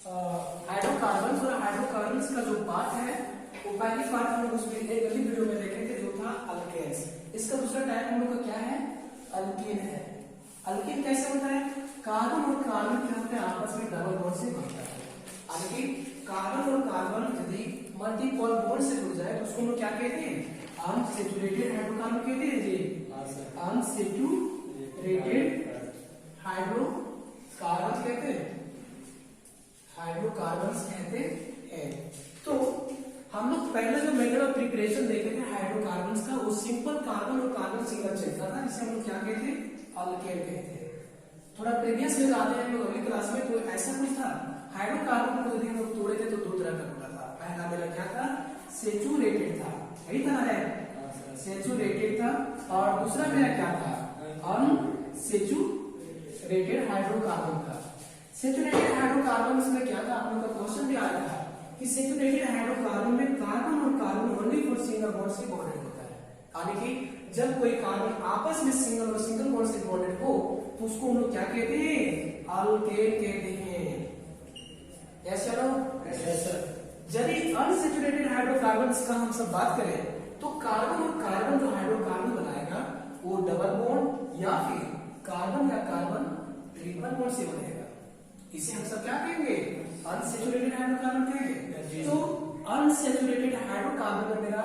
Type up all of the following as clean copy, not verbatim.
Hydrocarbon और hydrocarbons का जो पार्ट है वो पहली पार्ट हम लोग उस अगली वीडियो में देखेंगे जो था अल्केन्स। इसका दूसरा टाइप हम लोग का क्या है? अल्कीन है। अल्कीन कैसे होता है? कार्बन और कार्बन क्या होते हैं? आपस में डबल बॉन्ड से बनता है। अल्कीन कार्बन और कार्बन यदि मल्टीपल बॉन्ड से जुड़ जाए तो उसको हम लोग क्या कहते हैं? अनसैचुरेटेड हाइड्रोकार्बन कहते हैं जी। अनसैचुरेटेड हाइड्रोकार्बन कहते हैं, हाइड्रोकार्बन्स कहते हैं। तो हम लोग पहले जो मेथड ऑफ प्रिपरेशन देखे थे हाइड्रोकार्बन्स का, वो सिंपल कार्बन और कार्बन सिंगल चेन का था, जिसे हम लोग क्या कहते हैं? अल्केन कहते हैं। थोड़ा प्रीवियस में जाते हैं हम लोग अगली क्लास में, तो ऐसा कुछ था हाइड्रोकार्बन को यदि हम लोग तोड़े थे तो दो तरह का टूटा था। पहला मेरा क्या था? सेचुरेटेड था, यही था ना? सेचुरेटेड था। और दूसरा मेरा क्या था? अनसेचुरेटेड हाइड्रोकार्बन था। सेचुरेटेड हाइड्रोकार्बन में क्या था? आप लोग का क्वेश्चन भी आया था कि सेचुरेटेड हाइड्रोकार्बन में कार्बन और carbon only for single bond से बॉन्डेड होता है। यानी कि जब कोई कार्बन आपस में सिंगल और सिंगल बॉन्ड से बॉन्डेड हो तो उसको हम लोग क्या कहते हैं? अल्केन कहते हैं। यस चलो यदि अनसेचुरेटेड हाइड्रोकार्बन्स का हम सब बात करें तो कार्बन और कार्बन जो हाइड्रोकार्बन बनाएगा वो डबल बॉन्ड या फिर कार्बन या कार्बन ट्रिपल बॉन्ड से बनेगा। इसे हम सब क्या कहेंगे? अनसैचुरेटेड हाइड्रोकार्बन कहेंगे। तो अनसैचुरेटेड हाइड्रोकार्बन में मेरा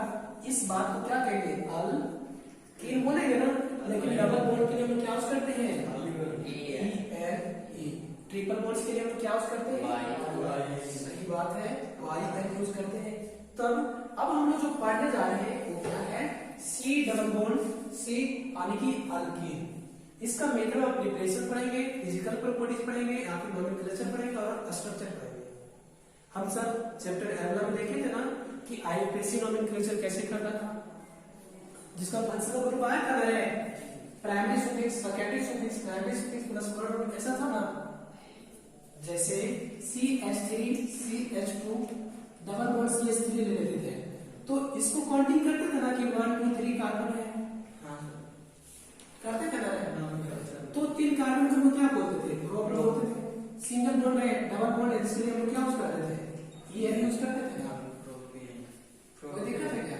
इस बात को क्या कहेंगे? अल्कीन बोलेंगे ना, लेकिन डबल बॉन्ड के लिए हम क्या यूज करते हैं? E। ट्रिपल बॉन्ड्स के लिए हम क्या यूज करते हैं? सही बात है, Y यूज करते हैं। तब अब हम लोग जो पढ़ने जा रहे हैं वो क्या है? सी डबल बॉन्ड सी यानी कि अल्कीन। इसका मेथड ऑफ प्रिपरेशन पढ़ेंगे, फिजिकल प्रॉपर्टीज पढ़ेंगे, या फिर नोमेनक्लेचर पढ़ेंगे और स्ट्रक्चर पढ़ेंगे। हम सब चैप्टर 11 में देखे थे ना कि आईयूपीएसी नोमेनक्लेचर कैसे करता था, जिसका फंक्शनल ग्रुप आया था ना, primary suffix, secondary suffix, primary suffix plus word root, ऐसा था ना। जैसे CH3 CH2 double bond CH3 ले लेते थे तो इसको काउंटिंग करते थे ना कि 1 2 3 कार्बन है, करते थे ना। तो 3 कार्बन को हम क्या बोलते थे? प्रोपेन बोलते थे। सिंगल बॉन्ड है, डबल बॉन्ड है, इसलिए हम क्या यूज करते थे? ये यूज करते थे ना। कोई दिक्कत है क्या?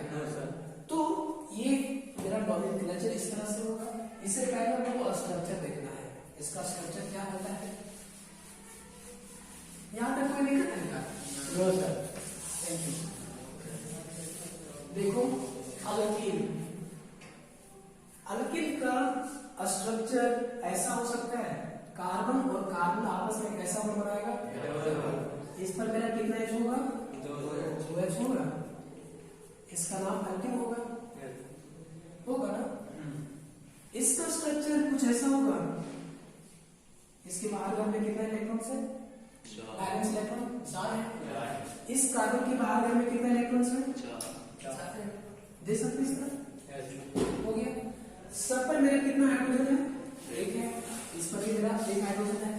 तो ये मेरा नोमेनक्लेचर इस तरह से होगा। इससे पहले हम लोग को स्ट्रक्चर देखना है। इसका स्ट्रक्चर क्या होता है? यहाँ तक कोई दिक्कत है क्या? No sir, thank you. देखो अल्कीन, अल्कीन का स्ट्रक्चर ऐसा हो सकता है, कार्बन और कार्बन आपस में कैसा बॉन्ड बनाएगा? इस पर मेरा कितना H होगा? 2H होगा। इसका नाम अल्कीन होगा, होगा ना? इसका स्ट्रक्चर कुछ ऐसा होगा, इसके बाहर में कितना इलेक्ट्रॉन है? बैलेंस इलेक्ट्रॉन 4 है। इस कार्बन के बाहर में कितना इलेक्ट्रॉन है? 4 है। दे सकते इस तरह हो गया। सब पर मेरा कितना हाइड्रोजन है? 1 है। इस पर भी मेरा 1 हाइड्रोजन है,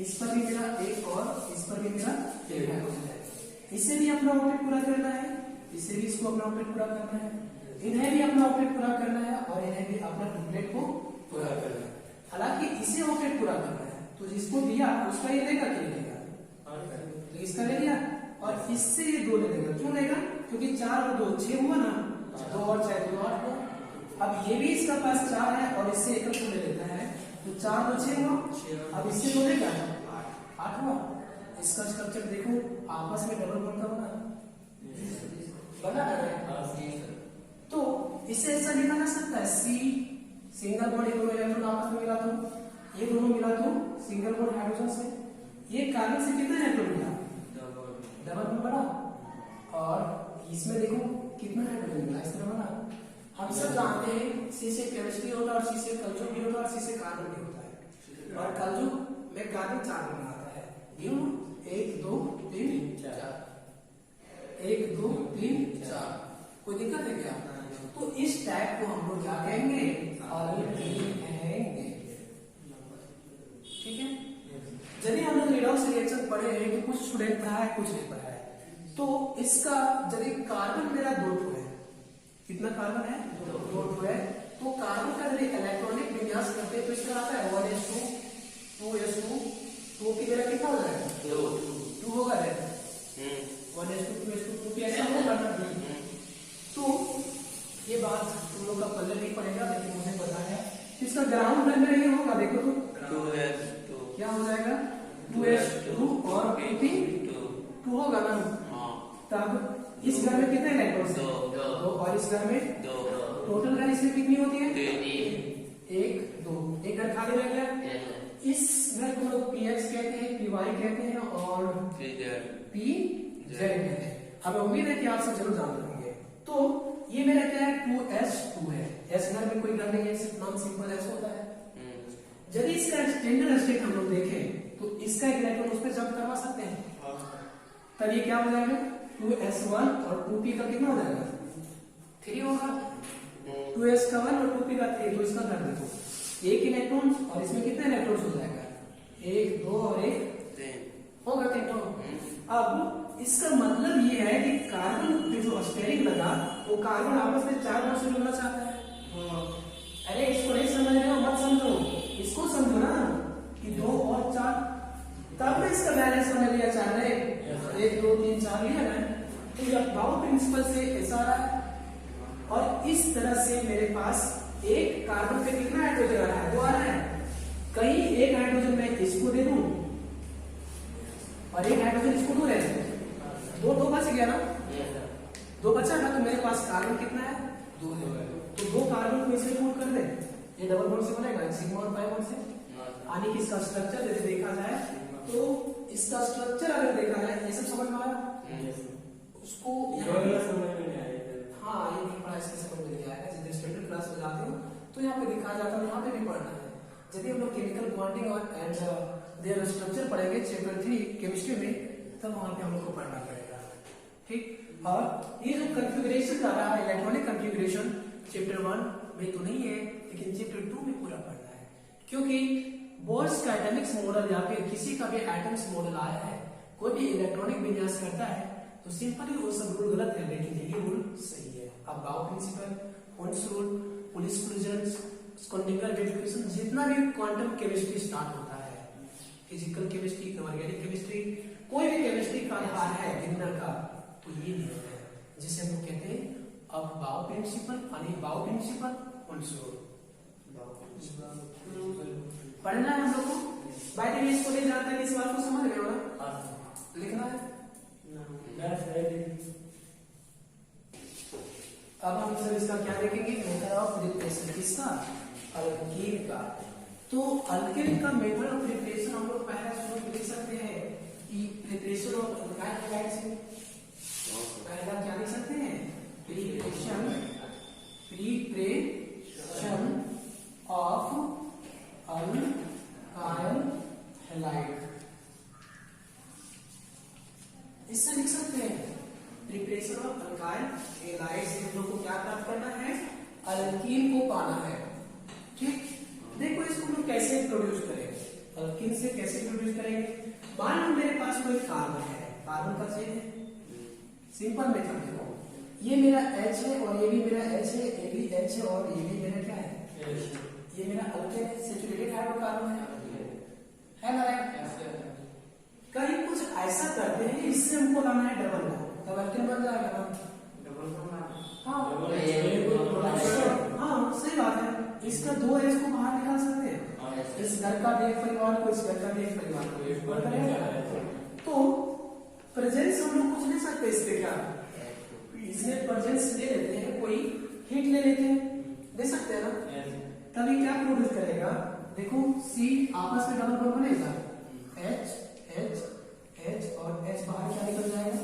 इस पर भी मेरा 1 और इस पर भी मेरा 1 हाइड्रोजन है। इसे भी अपना ऑब्जेक्ट पूरा करना है, इसे भी इसको अपना ऑब्जेक्ट पूरा करना है, इन्हें भी अपना ऑब्जेक्ट पूरा करना है और इन्हें भी अपना ऑब्जेक्ट को पूरा करना है। हालांकि इसे ऑब्जेक्ट पूरा करना है तो जिसको दिया उसका ये लेगा कि लेगा? तो इसका ले लिया और इससे ये 2 ले लेगा। क्यों लेगा? क्योंकि 4 और 2 6 हुआ ना, 2 और 4 2 8 हुआ। अब ये भी इसका पास 4 है और इससे एक ले लेता है तो 4 2 6 हुआ। अब इससे 2 लेगा 8 हुआ। इसका स्ट्रक्चर देखो, आपस में डबल बॉन्ड का बना है। तो इसे ऐसा लिखा जा सकता है C सिंगल बॉन्ड, ये दोनों इलेक्ट्रॉन आपस में मिला दो, ये दोनों मिला दो सिंगल बॉन्ड हाइड्रोजन से। ये कार्बन से कितना इलेक्ट्रॉन मिला? डबल बॉन्ड बना। और इसमें देखो कितना हाइड्रोजन मिला, इस तरह बना। हम सब जानते हैं C से केमिस्ट्री होता है और C से कलजुग भी होता है और C से कार्बन भी होता है। और कलजुग में कार्बन 4 बनाता है। क्यों? 1 2 3 4 1 2 3 4। कोई दिक्कत है क्या? तो इस टाइप को हम लोग क्या कहेंगे? अल्कीन कहेंगे। ठीक है। यदि हम लोग रिडॉक्स रिएक्शन पढ़े हैं तो कुछ स्टूडेंट पढ़ा है, कुछ नहीं पढ़ा है। तो इसका यदि कार्बन मेरा 2 है, कितना कार्बन है? 2 है। तो कार्बन का यदि इलेक्ट्रॉनिक विन्यास करते हैं तो इसका आता है 1s2 2s2 2 की मेरा कितना हो जाएगा? 2 हो 1s2 2s2 ऐसा होगा ना। तो ये बात तुम लोग का पल्ले नहीं पड़ेगा, लेकिन मुझे पता है इसका ग्राउंड नंबर ये होगा। देखो तो 2s2 क्या हो जाएगा 2s2 और 2 होगा ना। तब इस घर में कितने इलेक्ट्रॉन्स हैं? 2 और इस घर में 2। टोटल घर इसमें कितनी होती है? 1 2। एक घर खाली रह गया। इस घर को लोग px कहते हैं, py कहते हैं और pz कहते हैं। अब उम्मीद है कि आप सब जरूर जानते होंगे। तो ये मेरा क्या है 2s2 है। s घर में कोई घर नहीं है, सिर्फ नॉन सिंपल s होता है। यदि इसका स्टैंडर्ड स्टेट हम लोग देखें तो इसका एक इलेक्ट्रॉन उस पर जंप करवा सकते हैं। तब ये क्या हो जाएगा 2s1 और 2p का कितना हो जाएगा 3 होगा। 2s का 1 और 2p का 3। तो इसका कर देखो एक इलेक्ट्रॉन और इसमें कितने इलेक्ट्रॉन्स हो जाएगा 1 2 और 1 3 होगा 3। अब इसका मतलब ये है कि कार्बन पे जो स्टेरिंग लगा वो कार्बन आपस में 4 बार से जुड़ना चाहता है। अरे इसको नहीं समझ रहे हो मत समझो, इसको समझो ना कि 2 और 4, तब में इसका बैलेंस बना लिया 4 ने 1 2 3 4 लिया ना। तो ये बाउ प्रिंसिपल से ऐसा आ रहा है। और इस तरह से मेरे पास एक कार्बन पे कितना हाइड्रोजन आ रहा है 2 आ रहा है। कहीं एक हाइड्रोजन मैं इसको दे दूं और एक हाइड्रोजन इसको दूं, दो बच गया ना। 2 बचा ना, तो मेरे पास कार्बन कितना है 2 है। तो 2 कार्बन को इसमें पुट कर दे, ये डबल बॉन्ड से बनेगा सिग्मा और पाई बॉन्ड से। यानी कि इसका स्ट्रक्चर यदि देखा जाए तो इसका स्ट्रक्चर अगर देखा जाए ये सब समझ में आया उसको। हाँ ये नहीं पढ़ा, इसके समझ में नहीं आएगा। जब स्टैंडर्ड क्लास में जाते हो तो यहाँ पे दिखाया जाता है, यहाँ पे भी पढ़ना है। यदि हम लोग केमिकल बॉन्डिंग और देयर स्ट्रक्चर पढ़ेंगे चैप्टर 3 केमिस्ट्री में, तब वहां पे हम लोग को पढ़ना पड़ेगा। ठीक। और ये जो कंफिगरेशन आ रहा है इलेक्ट्रॉनिक कंफिगरेशन चैप्टर 1 में तो नहीं है, लेकिन चैप्टर 2 में पूरा पढ़ना है। क्योंकि बोर्स का एटॉमिक्स मॉडल या फिर किसी का भी एटम्स मॉडल आया है, कोई भी इलेक्ट्रॉनिक विन्यास करता है तो सिंपली वो सब रूल गलत है, लेकिन यही रूल सही है। अब aufbau principle, Hund's rule, Pauli's प्रिजन्स, स्कोडिंगर डेफिनेशन, जितना भी क्वांटम केमिस्ट्री स्टार्ट होता है, फिजिकल केमिस्ट्री, इनऑर्गेनिक केमिस्ट्री, कोई भी केमिस्ट्री का आधार है बिगिनर का, तो ये नियम है जिसे हम लोग कहते हैं अब बाउ प्रिंसिपल, यानी बाउ प्रिंसिपल, होन्स रूल पढ़ना है हम लोग को। बाय द वे इसको ले जाता है, इस बात को समझ रहे हो ना, लिखना है। अब हम सब इसका क्या देखेंगे मेथड ऑफ प्रिपरेशन, किसका अल्कीन का। तो अल्कीन का मेथड ऑफ प्रिपरेशन हम लोग पहला शुरू में लिख सकते हैं कि प्रिपरेशन ऑफ अल्काइल से पहला क्या लिख सकते हैं प्रिपरेशन ऑफ अल्काइल हैलाइड। इससे लिख सकते हैं प्रिपरेशन ऑफ अल्काइल हैलाइड से हम लोग को क्या प्राप्त करना है अल्कीन को पाना है। ठीक। देखो इसको हम कैसे प्रोड्यूस करेंगे, अल्कीन से कैसे प्रोड्यूस करेंगे। मान लो मेरे पास कोई कार्बन है, कार्बन का चेन है, सिंपल मेथड देखो, ये मेरा H है और ये भी मेरा H है, ये भी H है और ये भी मेरा क्या है ये मेरा अल्केन है, सैचुरेटेड हाइड्रोकार्बन है ना। कहीं कुछ ऐसा करते हैं इससे हमको लाना है डबल बॉन्ड, तब अल्केन बन जाएगा ना। हाँ सही बात है। इसका 2 H को बाहर निकाल सकते हैं, इस घर का भी एक परिवार को, इस घर का भी एक परिवार को। तो प्रेजेंस हम लोग कुछ ले सकते हैं इसके, क्या इसमें प्रेजेंस ले लेते हैं, कोई हीट ले लेते हैं, दे सकते हैं ना। तभी क्या प्रोड्यूस करेगा देखो, C आपस में डबल बॉन्ड बनेगा, H H H और H बाहर क्या निकल जाएगा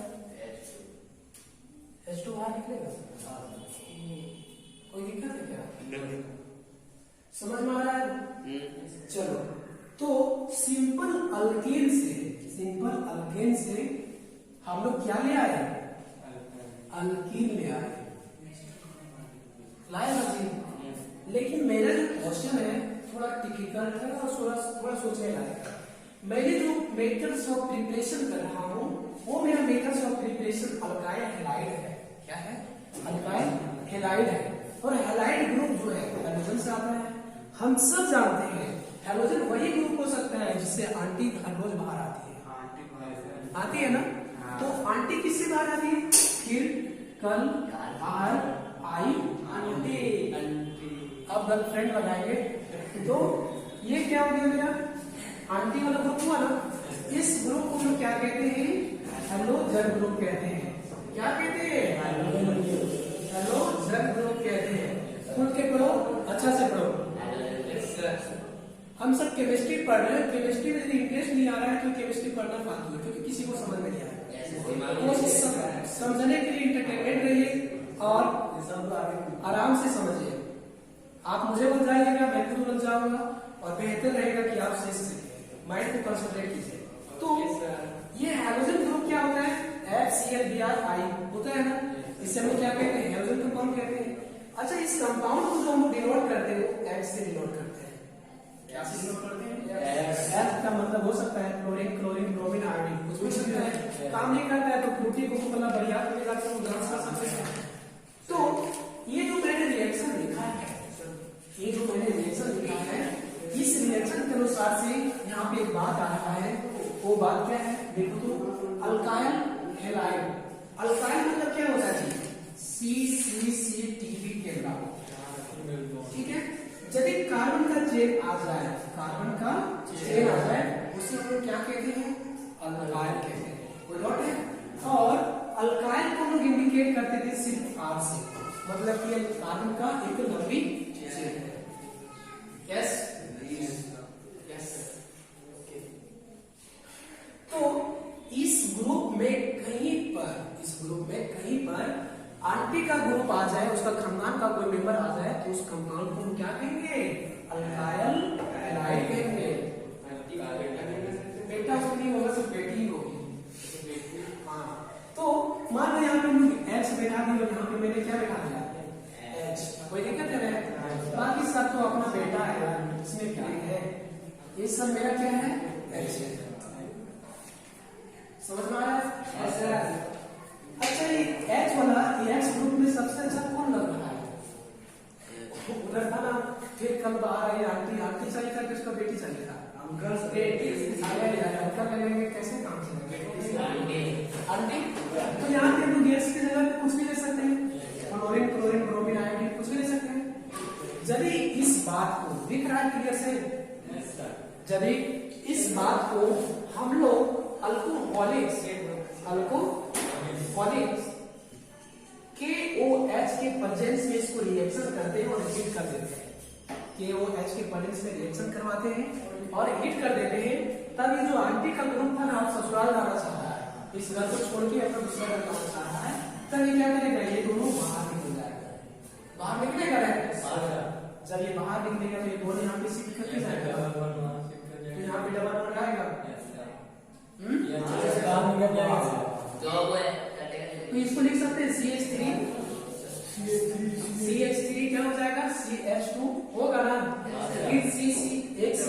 H2 बाहर निकलेगा। कोई दिक्कत है क्या, समझ में आ रहा है। चलो तो सिंपल अल्केन से हम लोग क्या ले आए अल्कीन ले आए, लाए ना जी। लेकिन मेरा जो क्वेश्चन है थोड़ा टिपिकल है और थोड़ा सोचने लायक है। मैंने जो मेथड्स ऑफ प्रिपरेशन कर रहा हूँ वो मेरा methods of preparation alkyl halide है। क्या है अल्काइल हैलाइड है। और हैलाइड ग्रुप जो है हैलोजन से आता है। हम सब जानते हैं हैलोजन वही ग्रुप हो सकता है जिससे एंटी हाइड्रोज बाहर आती है, आती है ना। तो आंटी किससे बाहर आती है? फिर कल बाहर आई आंटी। अब गर्लफ्रेंड लगाएंगे तो ये क्या हो गया मेरा? आंटी वाला ग्रुप हुआ ना। इस ग्रुप को हम क्या कहते हैं? हेलोजन ग्रुप कहते हैं। क्या कहते हैं? हेलोजन ग्रुप कहते हैं। खुल के पढ़ो, अच्छा से पढ़ो। हम सब केमिस्ट्री पढ़ रहे हैं। केमिस्ट्री में यदि इंटरेस्ट नहीं आ रहा है तो केमिस्ट्री पढ़ना फालतू है, क्योंकि किसी को समझ में नहीं आ रहा है। समझने के लिए इंटरटेनमेंट रहिए और आराम से समझिए। आप मुझे बन जाइएगा, मैं खुद बन जाऊंगा, और बेहतर रहेगा कि आप सही से माइंड को कंसंट्रेट कीजिए। तो ये हेलोजन ग्रुप क्या होता है? HCl-Br होता है ना। इसे हम क्या कहते हैं? हेलोजन कंपाउंड कहते हैं। अच्छा, इस कंपाउंड को जो हम डिनोट करते हैं वो H से डिनोट करते हैं। क्या से डिनोट करते हैं? H का मतलब हो सकता है क्लोरीन, क्लोरीन, ब्रोमीन, आयोडीन, कुछ भी सकता है। काम नहीं करता है तो फ्रूटी को मतलब बढ़िया तरीका से डांस कर सकते हैं। तो ये जो मैंने रिएक्शन लिखा है, ये जो मैंने रिएक्शन लिखा है, इस रिएक्शन के अनुसार से यहाँ पे एक बात आ रहा है। वो बात क्या है? देखो तो, अल्काइल हैलाइड। अल्काइल मतलब क्या होता है? CCCTV के अलावा, ठीक है। यदि कार्बन का चेन आ जाए, कार्बन का चेन आ जाए, उसे हम लोग क्या कहते हैं? अल्काइल कहते हैं। कोई डॉट है? और अल्काइल को लोग इंडिकेट करते थे सिर्फ R से, मतलब कि कार्बन का एक लंबी चेन है। यस, तो इस ग्रुप में कहीं पर आंटी का ग्रुप आ जाए, उसका खानदान का कोई मेंबर आ जाए, तो उस कंपाउंड को हम क्या कहेंगे? अल्काइल हैलाइड कहेंगे। बेटा उसको नहीं होगा, सिर्फ बेटी होगी। हाँ, तो मान लो यहाँ पे H बैठा दी और यहाँ पे मैंने क्या बैठा दिया? H। कोई दिक्कत है? बाकी सब तो अपना बेटा है, इसमें क्या है? ये सब मेरा क्या है? H है। समझ में आ रहा है? अच्छा, ये H वाला, ये H ग्रुप में सबसे अच्छा कौन लग रहा है? उधर था ना, फिर कल बाहर आई आंटी। आंटी चलेगा कि उसका बेटी चलेगा? अंकल करेंगे, कैसे काम चलेगा? आंटी। तो यहाँ पे तो गैस की जगह पे कुछ भी ले सकते हैं, क्लोरीन, क्लोरीन, ब्रोमीन, आयोडीन, कुछ भी ले सकते हैं। यदि इस बात को दिख रहा है क्लियर से? यदि इस बात को हम लोग अल्कोहलिक्स KOH के प्रेजेंस में इसको रिएक्शन करते हैं और हीट कर देते हैं। KOH के प्रेजेंस में रिएक्शन करवाते हैं और हीट कर देते हैं। तब ये जो आंटी का ग्रुप था ना, आप ससुराल जाना चाह रहा है, इस घर को छोड़ के अपना दूसरा घर जाना चाह रहा है, तब ये क्या करेगा? ये दोनों बाहर निकल जाएगा। बाहर निकलेगा। जब ये बाहर निकलेगा तो ये दोनों यहाँ पे शिफ्ट करके जाएगा, तो यहाँ पे डबल बन जाएगा। तो इसको लिख सकते हैं CH3 क्या हो जाएगा? CH2 होगा ना। फिर एक C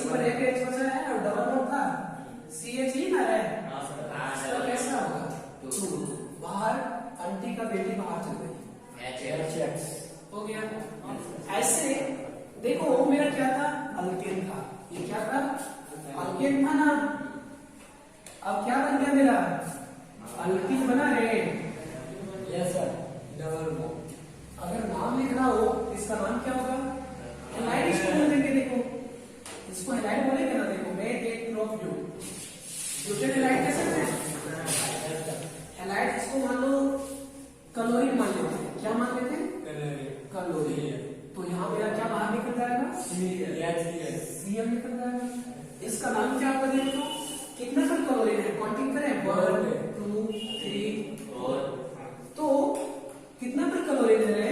पर एक H बचा है और डबल बॉन्ड था, CH ही ना है, तो कैसा होगा? तो बाहर आंटी का बेटी बाहर चल गई, हो गया। ऐसे देखो, मेरा क्या था? अल्केन था। ये क्या था? अल्केन था ना। अब क्या बन गया मेरा? अल्कीन बना रे। Yes sir. Double bond. अगर नाम लिखना हो इसका नाम क्या होगा? हैलाइड। इसको बोलेंगे, देखो इसको हैलाइड बोलेंगे ना। देखो, मैं एक क्लोप ब्यूटेन हैलाइड कैसे हैं? हैलाइड इसको मान लो क्लोरीन मान लेते हैं। क्या मान लेते हैं? क्लोरीन। तो यहाँ मेरा क्या बाहर निकल जाएगा? Cl निकल जाएगा। इसका नाम क्या होगा? देखो कितना पर क्लोरीन है, काउंटिंग करें 1 2 3 4। तो कितना पर क्लोरीन है?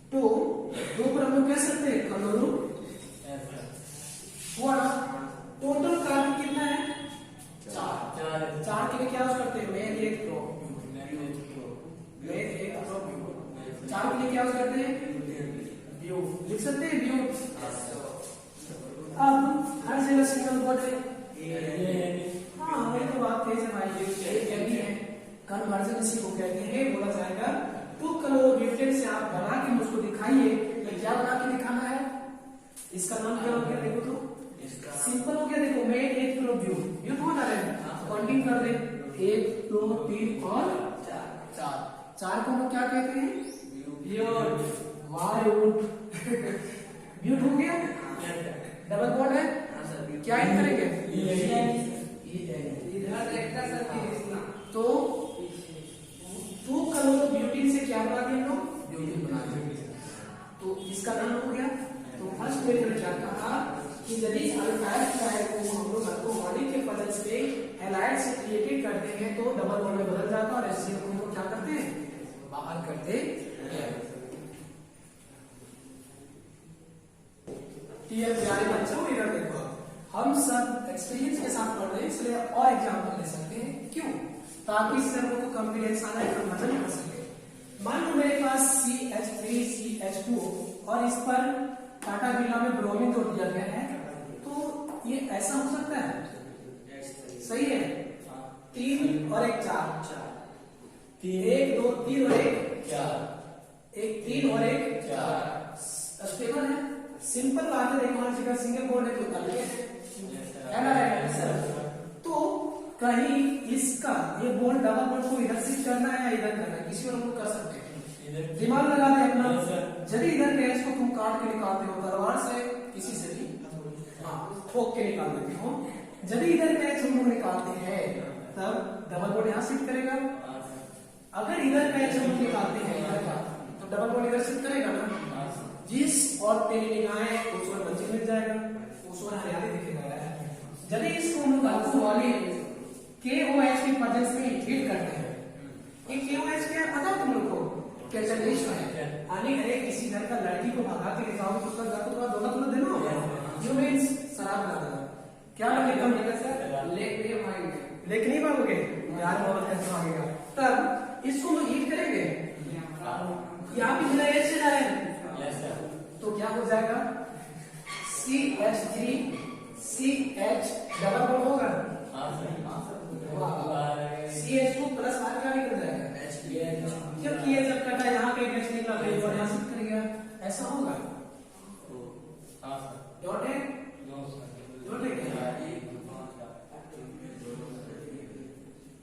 तो दो पर हम लोग कह सकते हैं क्लोरो हुआ ना। टोटल कार्बन कितना है? 4 के लिए क्या यूज करते हैं? मैं एक प्रोप 4 के लिए क्या यूज करते हैं? ब्यू। लिख सकते हैं ब्यू। अब हर जगह सिंगल बॉन्ड है। हाँ, हमारी तो बात तेज है भाई। ये भी है कन्वर्जन, इसी को कहते हैं। बोला जाएगा 2 क्लोरोब्यूटेन से आप बना के मुझको दिखाइए। तो क्या बना के दिखाना है? इसका नाम क्या हो गया? देखो तो सिंपल हो गया। देखो, मैं एक क्लोरोब्यू म्यूट हो जा रहे हैं, काउंटिंग कर दे, 1 2 3 और 4, 4 को हम क्या कहते हैं? म्यूट। म्यूट हो गया, डबल बॉन्ड है, क्या इन करेंगे? तो टू करोड़ ब्यूटी से क्या बना दिया हम लोग? ब्यूटी बना दिया। तो इसका नाम हो गया। तो फर्स्ट में मैंने क्या कहा कि यदि अल्काइल ट्रायल को हम लोग अल्कोहलिक के प्रेजेंस पे हैलाइड से क्रिएटेड करते हैं तो डबल बॉन्ड में बदल जाता है और HCl को हम लोग क्या करते हैं? बाहर करते हैं। क्लियर प्यारे बच्चों, इधर देखो, हम सब एक्सपीरियंस के साथ पढ़ रहे हैं इसलिए और एग्जांपल ले सकते हैं। क्यों? ताकि इससे हम लोग को कॉन्फिडेंस आना है, कंपैरिजन कर सके। मान लो मेरे पास CH3CH2 और इस पर टाटा बिरला में ब्रोमीन जोड़ दिया गया है, तो ये ऐसा हो सकता है? सही है। 3 और 1 4, 1 2 3 और 1 4, 1 3 और 1 4, स्टेबल है। सिंपल बात है, देखो हर जगह सिंगल बॉन्ड है तो अलग है। तो कहीं इसका ये बॉन्ड डबल बॉन्ड को इधर शिफ्ट करना है या इधर करना है, किसी और हम लोग कर सकते हैं। दिमाग लगा दे अपना, यदि इधर के एज को तुम काट के निकालते हो तलवार से, किसी से भी ठोक के निकाल देते हो, यदि इधर के एज हम लोग निकालते हैं तब डबल बॉन्ड यहाँ शिफ्ट करेगा। अगर इधर का एज हम लोग निकालते हैं इधर का, तो डबल बॉन्ड इधर शिफ्ट करेगा ना। जिस और पे निगाहें उस और बच्चे मिल जाएगा, उस और हरियाली दिखेगा। यदि इसको हम लोग अल्कोहलिक KOH की प्रेजेंस में हीट करते हैं, ये KOH क्या है पता है तुम लोग को? कैटलिस्ट है। यानी अरे किसी घर का लड़की को भगा के ले जाओ तो उसका घर को थोड़ा धोखा देना होगा, जो मींस शराब ला देना। क्या लगेगा सर? लेक नहीं मांगोगे यार, मोहब्बत कैसे मांगेगा? तब इसको हम हीट करेंगे, यहाँ पे बिना एच से जा रहे हैं तो क्या हो जाएगा? CH3CH डबल बॉन्ड होगा, CH2 प्लस बाहर क्या निकल जाएगा? क्योंकि ये जब कटा यहाँ पे एच निकला तो ये यहाँ शिफ्ट करेगा, ऐसा होगा। डॉट है, डॉट है क्या?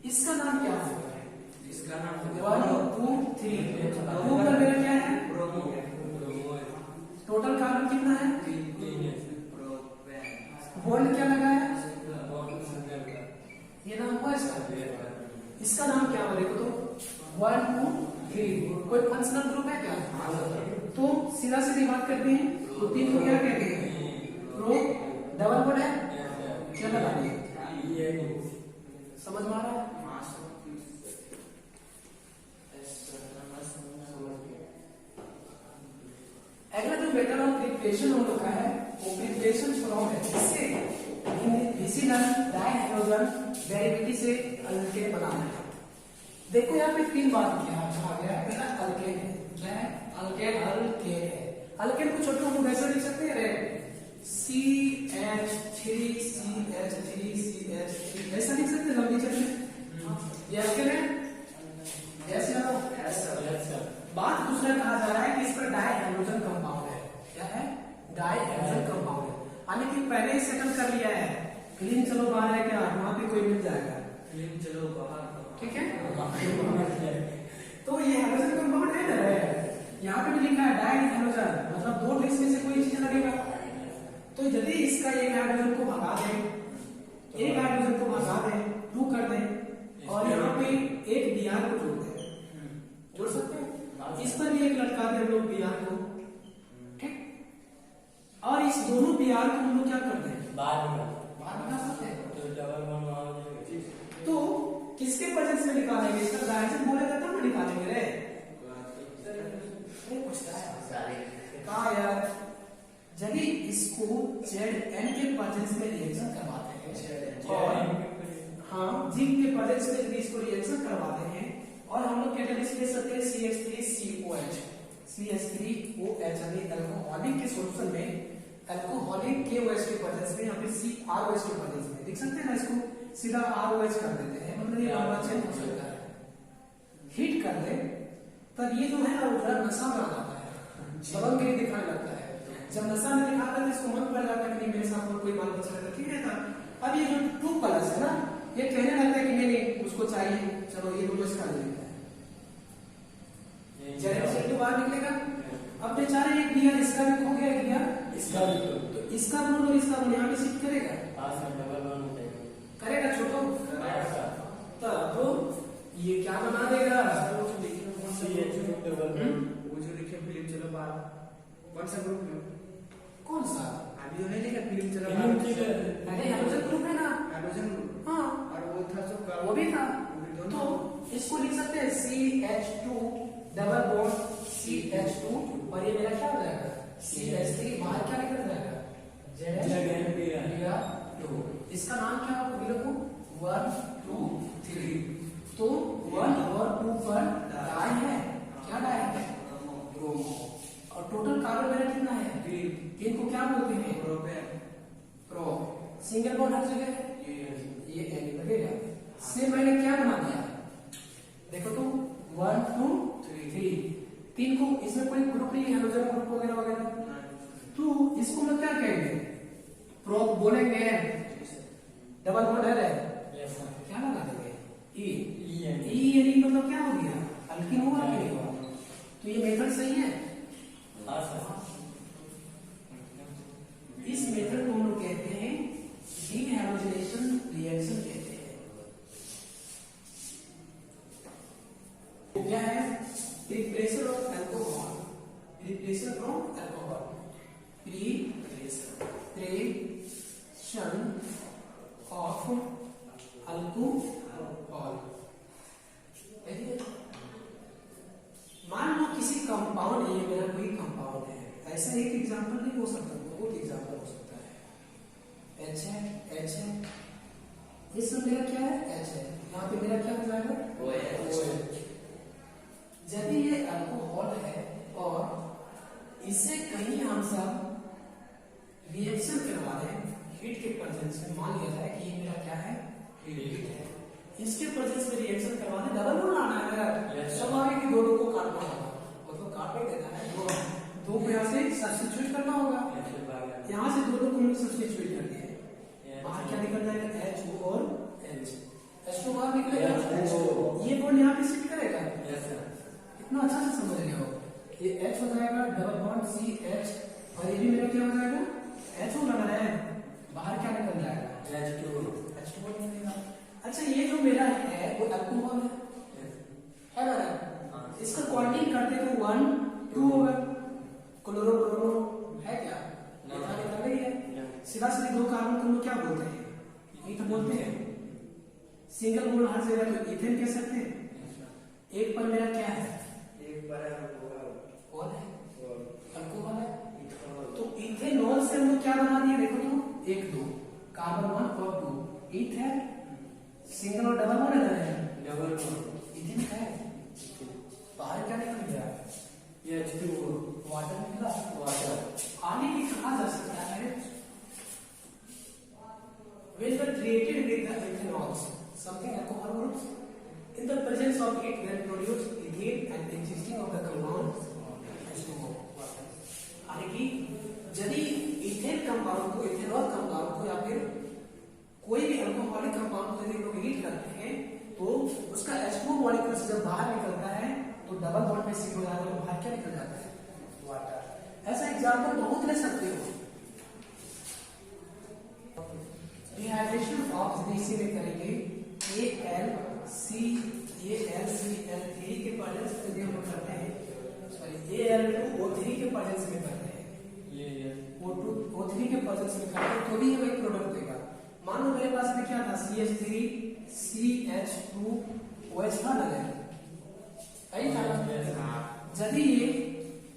इसका नाम क्या होगा? इसका नाम 1 2 3 2 पर मेरा क्या है? टोटल कार्बन कितना है? बॉन्ड क्या लगा है? ये नाम हुआ इसका नाम क्या बोले तो 1 2 3 कोई फंक्शनल ग्रुप है क्या? तो सीधा सीधी बात करते हैं, तो 3 को क्या कहते हैं? प्रो डबल बॉन्ड है, क्या लगा दिया? समझ में आ रहा है? अगला जो मेथड ऑफ प्रिपरेशन हम लोग का है वो प्रिपरेशन फ्रॉम है, जिससे फिशिनल डाइहाइड्रोजन डेरिवेटिव से अल्केन बनाना है। देखो यहाँ पे 3 बात किया आ गया, पहला अल्केन है, क्या है? अल्केन है। अल्केन को छोटे हम लोग ऐसे लिख सकते हैं, CH3CH3CH3 ऐसा लिख सकते हैं लंबी चल में। ये अल्केन है, बात दूसरा कहा जा रहा है कि इस पर डाइहाइड्रोजन कंपाउंड है। क्या है? डाइहाइड्रोजन कंपाउंड है, यानी कि पहले ही सेटल कर लिया है। क्लीन चलो बाहर है क्या? वहां पे कोई मिल जाएगा, क्लीन चलो बाहर, ठीक है। तो ये हाइड्रोजन कंपाउंड है ना, यहाँ पे भी लिखा है डाइहाइड्रोजन, मतलब 2 ट्रिक्स में से कोई चीज लगेगा। तो यदि इसका एक हाइड्रोजन को भगा दें, एक हाइड्रोजन को भगा दें, 2 कर दें, और यहाँ पे एक Br को जोड़ दें, जोड़ सकते हैं। इस पर भी एक लटका दे हम लोग Br को, ठीक। और इस दोनों Br को हम लोग क्या करते हैं? बाहर निकाल सकते हैं। तो किसके प्रेजेंस में निकालेंगे? इसका डायरेक्शन बोलेगा तब ना निकालेंगे रे। कहा यार, यदि इसको Zn के प्रेजेंस में रिएक्शन करवाते हैं और जिंक के प्रेजेंस में यदि इसको रिएक्शन करवाते हैं और हम लोग कैटेलिस्ट ले सकते हैं CH3COH, यानी अल्कोहलिक के सॉल्यूशन में अल्कोहलिक KOH के प्रेजेंस में या फिर CROH के प्रेजेंस में देख सकते हैं ना, इसको सीधा ROH कर देते हैं, मतलब ये लंबा चेन हो सकता है। हीट कर दे तब ये जो है ना वो थोड़ा नशा बना जाता है, सबक के दिखाने लगता है। जब नशा में दिखाता है तो इसको मन पड़ जाता है कि नहीं मेरे साथ कोई बाल बच्चा रहता ठीक रहता। अब ये जो 2 प्लस है ना, ये कहने लगता है कि नहीं नहीं उसको चाहिए, चलो ये दोनों इसका ले लेता है, Z2 बाहर निकलेगा। अब बेचारे एक दिया इसका भी खो गया, एक दिया इसका भी, तो इसका बॉन्ड और इसका बॉन्ड यहाँ पे शिफ्ट करेगा, करेगा छोटो, तो ये क्या बना देगा, वो जो लिखे फिल्म चलो बाहर, कौन सा ग्रुप में, कौन सा अभी जो नहीं लिखा फिल्म चलो बाहर, अरे हाइड्रोजन ग्रुप है ना, हाइड्रोजन ग्रुप, हाँ और वो था जो वो भी था। तो इसको लिख सकते हैं CH2 डबल बॉन्ड CH2 और ये मेरा क्या हो जाएगा CH3, बाहर क्या निकल जाएगा ZH2। इसका नाम क्या होगा लिखो 1 2 3। तो 1 और 2 पर डाई है, क्या डाई है ब्रोमो, और टोटल कार्बन मेरा कितना है 3। इनको क्या बोलते हैं प्रोपेन, प्रो, सिंगल बॉन्ड हर जगह है, ये N लगेगा। से मैंने क्या बना दिया देखो तो 1 2 3, 3 को इसमें कोई ग्रुप नहीं है, हाइड्रोजन ग्रुप वगैरह वगैरह, तो इसको मैं क्या कहेंगे प्रो बोलेंगे, डबल बॉन्ड है क्या लगा देंगे E मतलब क्या हो गया अल्कीन हुआ कि नहीं हुआ, तो ये मेथड सही है। इस मेथड को हम लोग कहते हैं डीहाइड्रोजनेशन रिएक्शन कहते हैं। क्या है preparation of alcohol, preparation of alcohol, preparation of alcohol. मान लो किसी कंपाउंड, ये मेरा कोई कंपाउंड है, ऐसा एक एग्जांपल नहीं हो सकता, बहुत एग्जांपल हो सकता है। H है, इसमें मेरा क्या है H है, यहाँ पे मेरा क्या हो जाएगा OH। यदि ये अल्कोहल है और इसे कहीं हम सब रिएक्शन करवा दें हीट के प्रेजेंस में, मान लिया जाए कि ये मेरा क्या है हीट है, इसके प्रेजेंस में रिएक्शन करवा दें, डबल बॉन्ड लाना है मेरा, स्वाभाविक कि दो को काटना होगा, मतलब काट नहीं देना है, दो को यहाँ से सब्स्टिट्यूट करना होगा, यहाँ से दो को हमने सब्स्टिट्यूट कर दिया, बाहर क्या निकल जाएगा HO और H, H2 बाहर निकलेगा, ये बॉन्ड यहाँ पे शिफ्ट करेगा, इतना अच्छा से समझ रहे हो, ये H हो जाएगा डबल बॉन्ड CH, और ये भी मेरा क्या हो जाएगा HO लगा है, बाहर क्या निकल जाएगा H2 निकलेगा। अच्छा ये जो मेरा है वो अल्कोहल है ना, इसका क्वांटिटी करते तो 1 2 होगा, क्लोरो है क्या निकल रही है, सीधा सीधे दो कार्बन को हम लोग क्या बोलते हैं ये तो बोलते हैं, सिंगल बॉन्ड हर जगह तो इथेन कह सकते हैं। एक पर मेरा क्या है, एक पर कौन है अल्कोहल है, तो इथेनॉल से हम लोग क्या बना दिए देखो तो 1 2 कार्बन 1 और 2 इथेन, सिंगल और डबल बॉन्ड है, डबल बॉन्ड इथेन है, बाहर क्या निकल गया ये H2O, वाटर निकला, वाटर आगे भी कहा जा सकता है when the treated with the ethanols, something alcohol groups in the presence of it will produce ethane and existing of the compound H2O। यानी कि यदि इथेन कंपाउंड को, इथेनॉल कंपाउंड को या फिर कोई भी अल्कोहलिक कंपाउंड को यदि लोग हीट करते हैं तो उसका H2O मॉलिक्यूल से जब बाहर निकलता है तो डबल बॉन्ड में शिफ्ट हो जाता है, बाहर क्या निकल जाता है वाटर। ऐसा एग्जांपल बहुत ले सकते हो, डिहाइड्रेशन ऑफ इसी में करेंगे AlCl3 के प्रेजेंस में हम लोग करते हैं, सॉरी Al2O3 के प्रेजेंस में करते हैं, O3 के प्रेजेंस में करते हैं तो भी ये एक प्रोडक्ट देगा। मान लो मेरे पास में क्या था CH3 CH2 OH था ना, यही था। यदि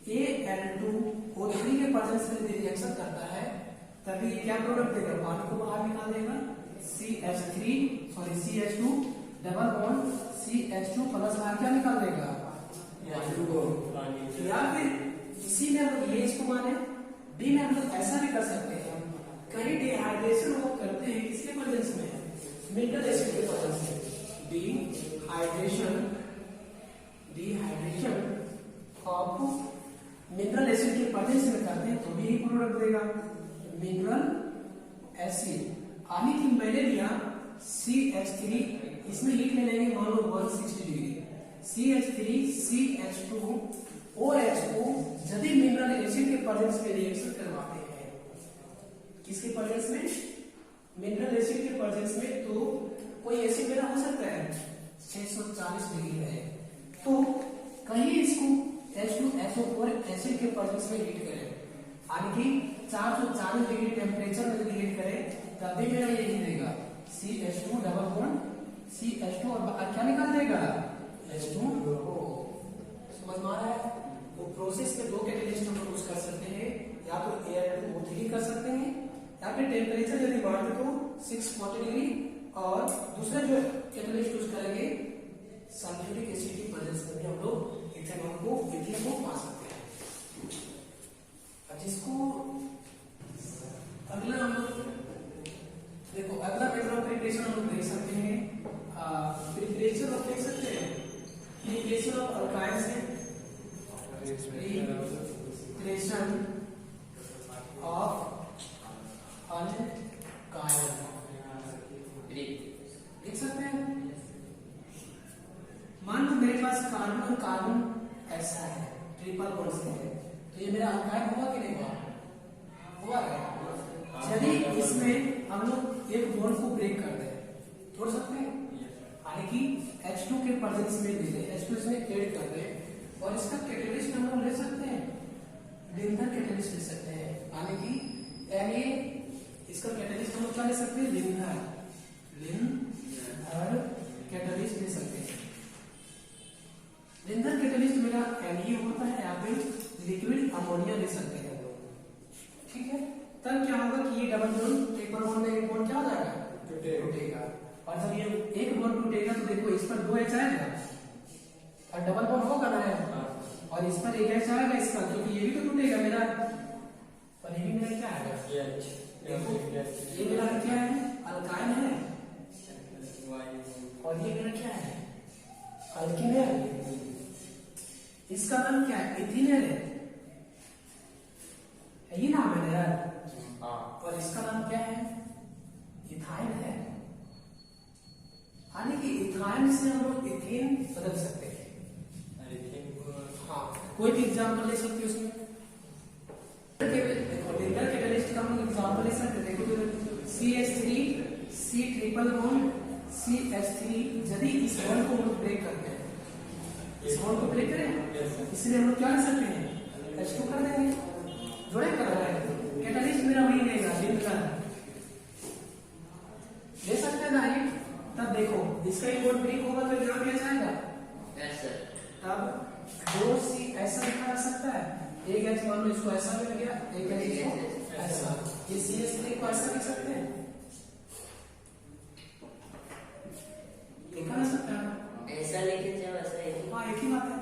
ये Al2O3 के प्रेजेंस में रिएक्शन करता है तभी क्या प्रोडक्ट देगा, पानी को बाहर निकाल देगा, CH2 double bond CH2 plus बाहर क्या निकाल देगा या फिर इसी में हम ये इसको माने डी में हम लोग ऐसा भी कर सकते हैं, कहीं डिहाइड्रेशन वो करते हैं किसके प्रेजेंस में, मिनरल एसिड के प्रेजेंस में, डिहाइड्रेशन ऑफ मिनरल एसिड के प्रेजेंस में करते हैं तो भी यही प्रोडक्ट देगा, मिनरल एसिड। यानी कि मैंने लिया CH3, इसमें हीट ले लेंगे मान लो 160 डिग्री, CH3 CH2 OH को यदि मिनरल एसिड के प्रेजेंस में रिएक्शन करवाते हैं, किसके प्रेजेंस में, मिनरल एसिड के प्रेजेंस में, तो कोई एसिड मेरा हो सकता है 640 डिग्री है, तो कहीं इसको H2SO4 एसिड के प्रेजेंस में हीट करें, यानी कि 440 डिग्री टेम्परेचर में यदि हीट करें तब भी मेरा यही देगा CH2 डबल बॉन्ड CH2 और क्या निकाल देगा H2O। समझ में आ रहा है? वो प्रोसेस में दो कैटेलिस्ट हम यूज कर सकते हैं, या तो Al2O3 कर सकते हैं, या फिर टेम्परेचर यदि बढ़े तो 640 डिग्री, और दूसरा जो कैटेलिस्ट यूज करेंगे सल्फ्यूरिक एसिड की प्रेजेंस में भी हम लोग इथेनॉल को पा सकते हैं। जिसको अगला हम लोग देखो, अगला मेथड ऑफ प्रिपरेशन हम लोग देख सकते हैं, प्रिपरेशन ऑफ देख सकते हैं, प्रिपरेशन ऑफ अल्काइल्स है, प्रिपरेशन ऑफ अल्काइल देख सकते हैं। मान लो मेरे पास कार्बन कार्बन ऐसा है, ट्रिपल बॉन्ड से है, तो ये मेरा अल्काइल हुआ कि नहीं हुआ है? यदि इसमें हम लोग एक बॉन्ड को ब्रेक कर दें, तोड़ सकते हैं, यानी कि H2 के प्रेजेंस में ले लें, H2 इसमें ऐड कर दें, और इसका कैटेलिस्ट हम लोग ले सकते हैं, लिंथर कैटेलिस्ट ले सकते हैं, यानी कि इसका कैटेलिस्ट हम लोग क्या ले सकते हैं, लिंथर कैटेलिस्ट ले सकते हैं। लिंथर कैटेलिस्ट मेरा Na होता है, या फिर लिक्विड अमोनिया ले सकते हैं हम लोग, ठीक है। तब क्या होगा कि ये डबल बॉन्ड ट्रिपल बॉन्ड में एक बॉन्ड क्या हो जाएगा, टूटेगा, और जब ये एक बॉन्ड टूटेगा तो देखो इस पर 2 H आएगा, और डबल बॉन्ड होगा ना, और इस पर एक H आएगा इसका, क्योंकि ये भी तो टूटेगा मेरा, और ये भी मेरा क्या आएगा, देखो ये मेरा क्या है, अल्काइन है, और ये मेरा क्या है, अल्कीन है। इसका नाम क्या है, इथीन है, यही नाम है यार, और इसका नाम क्या है, इथाइन है। यानी कि इथाइन से हम लोग इथेन बदल सकते हैं। हाँ, कोई भी एग्जाम्पल ले सकते हो उसमें, देखो लिंथर कैटेलिस्ट का हम लोग एग्जाम्पल ले सकते हैं। देखो CH3 C triple bond CH3, यदि इस बॉन्ड को हम लोग ब्रेक करते हैं, इस बॉन्ड को ब्रेक करें, इसलिए हम लोग क्या कर सकते हैं, H2 कर देंगे, जोड़े कर रहा है, कैटेलिस्ट मेरा वही रहेगा, लिंथर ले सकते हैं ना ये। तब देखो इसका एक बॉन्ड ब्रेक होगा तो यहाँ क्या जाएगा, तब 2C ऐसा लिखा जा सकता है, एक H मान लो इसको ऐसा भी गया, एक H इसको ऐसा, ये CH3 को ऐसा लिख सकते हैं, लिखा जा सकता है, ऐसा लेके जाओ, ऐसा ही। हाँ एक ही बात है।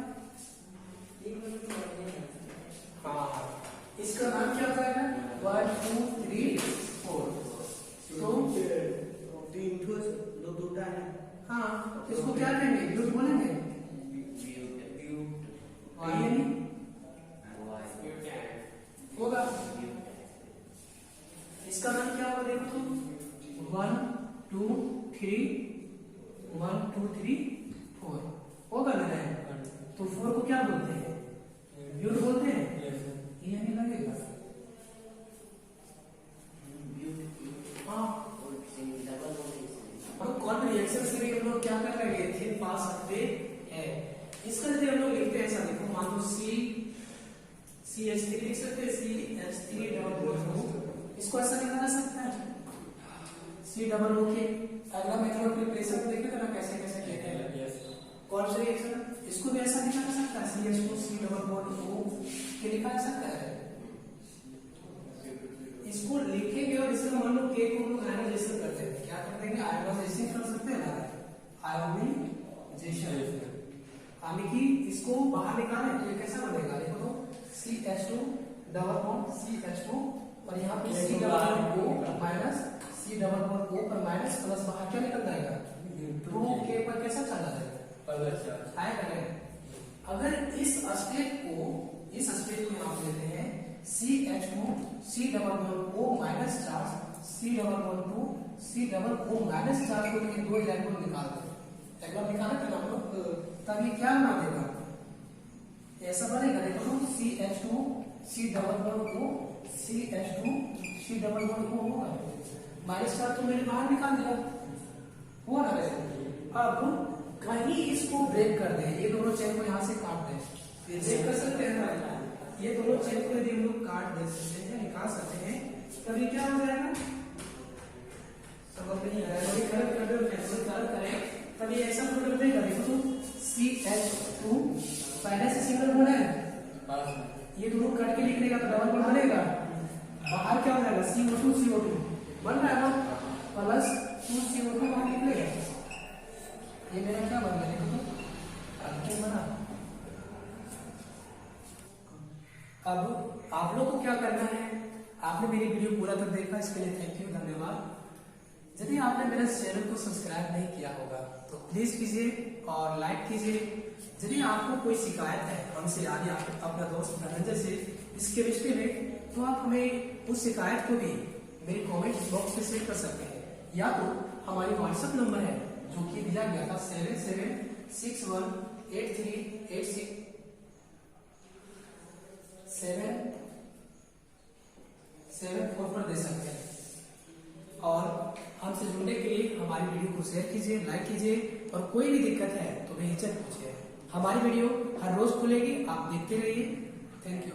हाँ, इसका नाम क्या जाएगा, 1 2 3 4, तो 3 ठो दो है। हाँ, इसको क्या कहेंगे, ब्यूट बोलेंगे, होगा। इसका नाम क्या होगा, देखो तुम 1 2 3 1 2 3 4 होगा ना, तो 4 को क्या बोलते हैं, ब्यूट बोलते हैं, ये नहीं लगेगा। हाँ, और कौन रिएक्शन से भी हम लोग क्या कर लेंगे, एथेन पा सकते हैं। इसका यदि हम लोग लिखते हैं ऐसा, देखो मान लो CH3 लिख सकते हैं, CH3 डबल बॉन्ड, इसको ऐसा लिखा जा सकता है, C डबल O के। अगला मेथड ऑफ प्रिपरेशन में देखें ना कैसे कैसे कहते हैं, कौन सा रिएक्शन, इसको भी ऐसा लिखा जा सकता है, CH2 C double bond O के लिखा जा सकता है। इसको लिखेंगे और इसका मान लो K को हम लोग आयनाइजेशन करते हैं, क्या कर देंगे, आयनाइजेशन कर सकते हैं ना, आयोनाइजेशन, यानी कि इसको बाहर निकालें तो ये कैसा बनेगा, देखो तो CH2 डबल बॉन्ड CH2, और यहाँ पे C double bond O minus C double bond O पर माइनस प्लस, बाहर क्या निकल जाएगा, 2K पर कैसा चला जाएगा, आएगा नहीं। अगर इस स्टेट को इस स्टेट में आप लेते हैं CH2 C double bond O minus charge C double bond 2 C double O minus charge को लेकर 2 इलेक्ट्रॉन निकाल दो। इलेक्ट्रॉन निकाला था ना हम लोग, तब ये क्या बना देगा, ऐसा बनेगा। देखो CH2 C double bond O CH2 C double bond O होगा, माइनस चार्ज तो मैंने बाहर निकाल दिया, हुआ ना वैसे। अब कहीं इसको ब्रेक कर दें, ये दोनों चेन को यहाँ से काट दें, ये ब्रेक कर सकते हैं ना, ये दोनों चेन को यदि हम लोग काट दे सकते हैं, निकाल सकते हैं, तब ये क्या हो जाएगा, सब अपनी कलर कर दो, कलर करें, तब ये ऐसा प्रोडक्ट देगा। देखो तो CH2 पहले से सिंगल बॉन्ड है, ये दोनों कट के लिख लेगा तो डबल बॉन्ड बनेगा, बाहर क्या हो जाएगा CO2 बन रहा है ना, प्लस 2CO2 बाहर निकलेगा, ये मेरा क्या बन गया, देखो तो क्या बना। अब आप लोग को क्या करना है, आपने मेरी वीडियो पूरा तक देखा, इसके लिए थैंक यू, धन्यवाद। यदि आपने मेरे चैनल को सब्सक्राइब नहीं किया होगा तो प्लीज कीजिए और लाइक कीजिए। यदि आपको कोई शिकायत है हमसे, यानी अपना दोस्त धनंजय से इसके रिश्ते में, तो आप हमें उस शिकायत को भी मेरे कमेंट बॉक्स में शेयर कर सकते हैं, या तो हमारी व्हाट्सएप नंबर है जो कि दिया गया था 7761838674 पर दे सकते हैं। और हमसे जुड़ने के लिए हमारी वीडियो को शेयर कीजिए, लाइक कीजिए, और कोई भी दिक्कत है तो बेहिचक पूछिए। हमारी वीडियो हर रोज खुलेगी, आप देखते रहिए। Thank you.